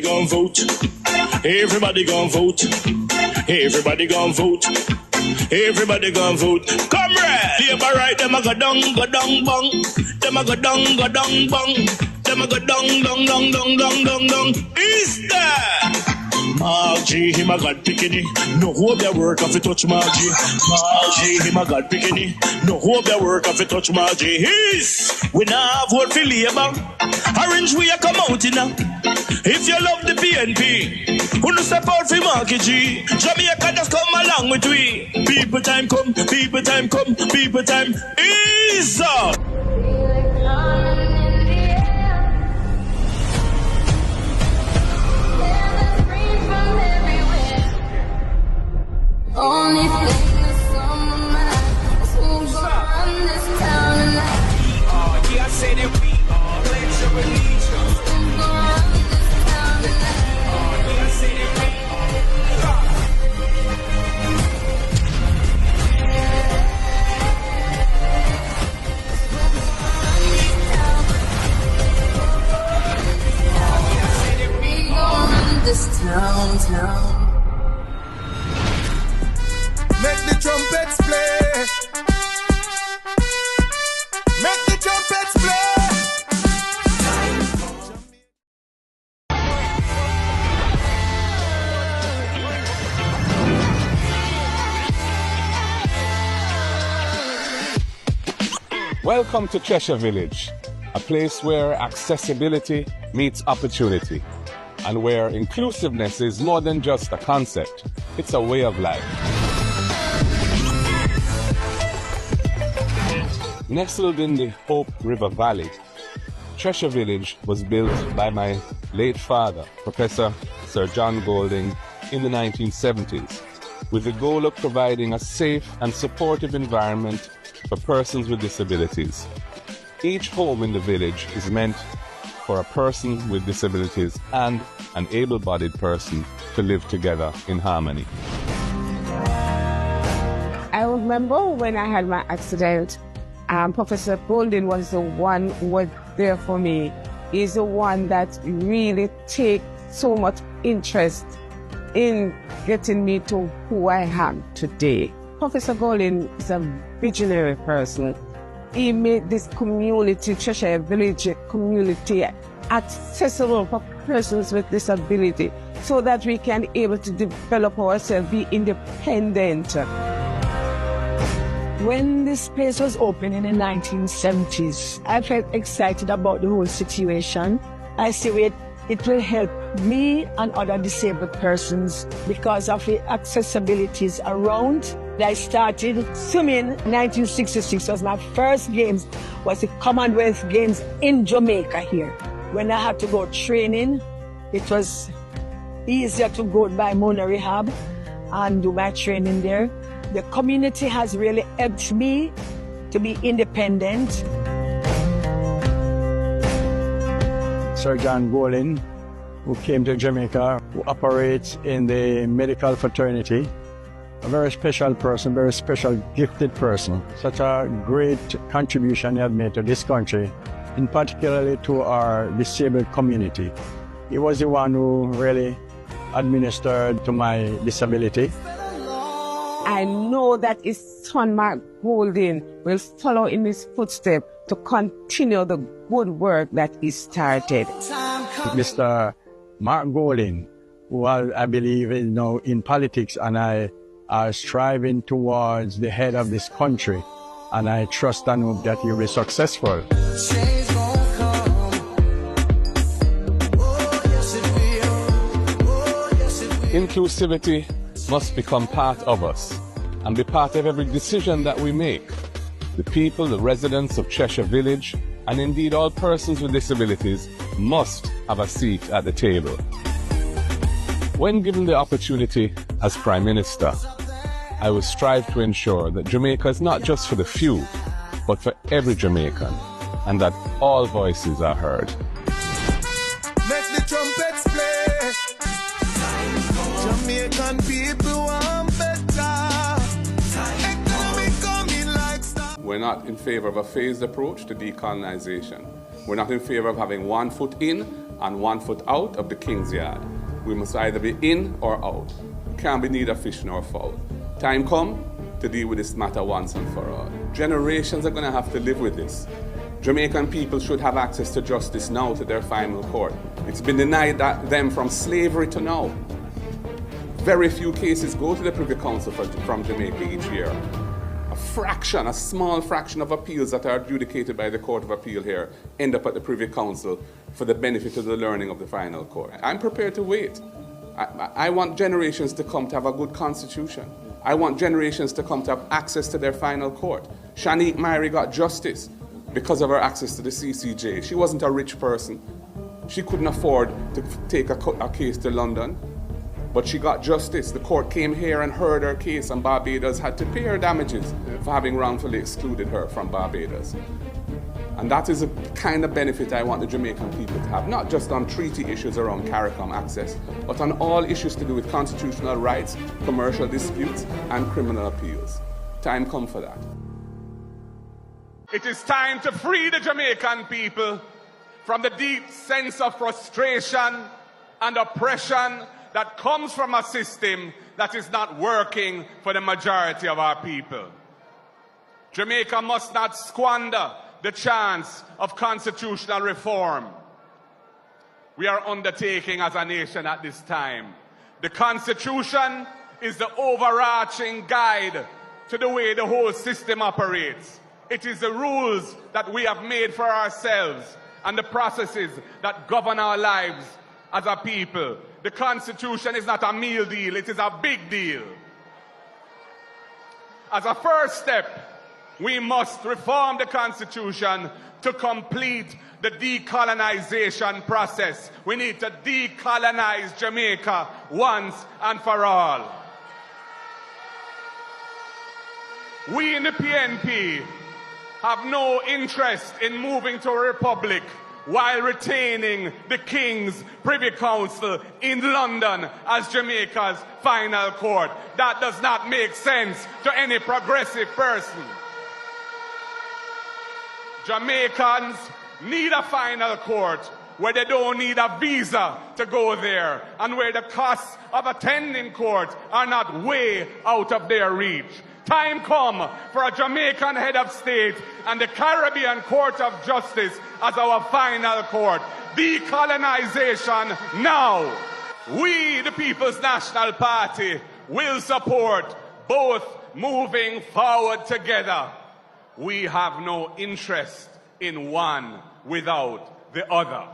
Gon' vote. Everybody gon' vote. Everybody gon' vote. Everybody gon' vote. Comrade! Labor right, them a go down, bong. Them a go down, bong. Them a go down. Is that? Margie, him a God picking. No hope their work if you touch Margie. Margie, him a God picking. No hope their work if you touch Margie. We now vote for Labour. Orange we a come out in now. If you love the PNP, who no step out for Marky G. Jamaica just come along with we. People time come, people time come, people time is up. Only thing that's on my mind is who's gonna run this town tonight. Yeah, I say that we are. Pledge your allegiance. Who's gonna run this town tonight? Yeah, I say that we We gonna run this town. Make the trumpets play. Make the trumpets play. Welcome to Cheshire Village, a place where accessibility meets opportunity and where inclusiveness is more than just a concept, it's a way of life. Nestled in the Hope River Valley, Cheshire Village was built by my late father, Professor Sir John Golding, in the 1970s, with the goal of providing a safe and supportive environment for persons with disabilities. Each home in the village is meant for a person with disabilities and an able-bodied person to live together in harmony. I remember when I had my accident, Professor Golden was the one who was there for me. He's the one that really takes so much interest in getting me to who I am today. Professor Golden is a visionary person. He made this community, Cheshire Village community, accessible for persons with disability so that we can be able to develop ourselves, be independent. When this place was opened in the 1970s, I felt excited about the whole situation. I see it will help me and other disabled persons because of the accessibilities around. I started swimming in 1966. Was my first games was the Commonwealth Games in Jamaica here. When I had to go training, it was easier to go by Mona Rehab and do my training there. The community has really helped me to be independent. Sir John Golding, who came to Jamaica, who operates in the medical fraternity, a very special person, very special gifted person. Such a great contribution he had made to this country, and particularly to our disabled community. He was the one who really administered to my disability. I know that his son, Mark Golding, will follow in his footsteps to continue the good work that he started. Mr. Mark Golding, who I believe is now in politics, and I are striving towards the head of this country, and I trust and hope that he will be successful. Inclusivity must become part of us and be part of every decision that we make. The people, the residents of Cheshire Village, and indeed all persons with disabilities must have a seat at the table. When given the opportunity as Prime Minister, I will strive to ensure that Jamaica is not just for the few, but for every Jamaican, and that all voices are heard. Make the trumpets play. Jamaican people want better. Economy coming like stars. We're not in favor of a phased approach to decolonization. We're not in favor of having one foot in and 1 foot out of the King's Yard. We must either be in or out. Can't be neither fish nor fowl. Time come to deal with this matter once and for all. Generations are going to have to live with this. Jamaican people should have access to justice now to their final court. It's been denied them from slavery to now. Very few cases go to the Privy Council from Jamaica each year. A small fraction of appeals that are adjudicated by the Court of Appeal here end up at the Privy Council for the benefit of the learning of the final court. I'm prepared to wait. I want generations to come to have a good constitution. I want generations to come to have access to their final court. Shanique Myrie got justice because of her access to the CCJ. She wasn't a rich person. She couldn't afford to take a case to London, but she got justice. The court came here and heard her case, and Barbados had to pay her damages for having wrongfully excluded her from Barbados. And that is the kind of benefit I want the Jamaican people to have, not just on treaty issues around CARICOM access, but on all issues to do with constitutional rights, commercial disputes, and criminal appeals. Time come for that. It is time to free the Jamaican people from the deep sense of frustration and oppression that comes from a system that is not working for the majority of our people. Jamaica must not squander the chance of constitutional reform we are undertaking as a nation at this time. The Constitution is the overarching guide to the way the whole system operates. It is the rules that we have made for ourselves and the processes that govern our lives as a people. The Constitution is not a meal deal, it is a big deal. As a first step, we must reform the Constitution to complete the decolonization process. We need to decolonize Jamaica once and for all. We in the PNP have no interest in moving to a republic while retaining the King's Privy Council in London as Jamaica's final court. That does not make sense to any progressive person. Jamaicans need a final court where they don't need a visa to go there and where the costs of attending court are not way out of their reach. Time come for a Jamaican head of state and the Caribbean Court of Justice as our final court. Decolonization now. We, the People's National Party, will support both moving forward together. We have no interest in one without the other.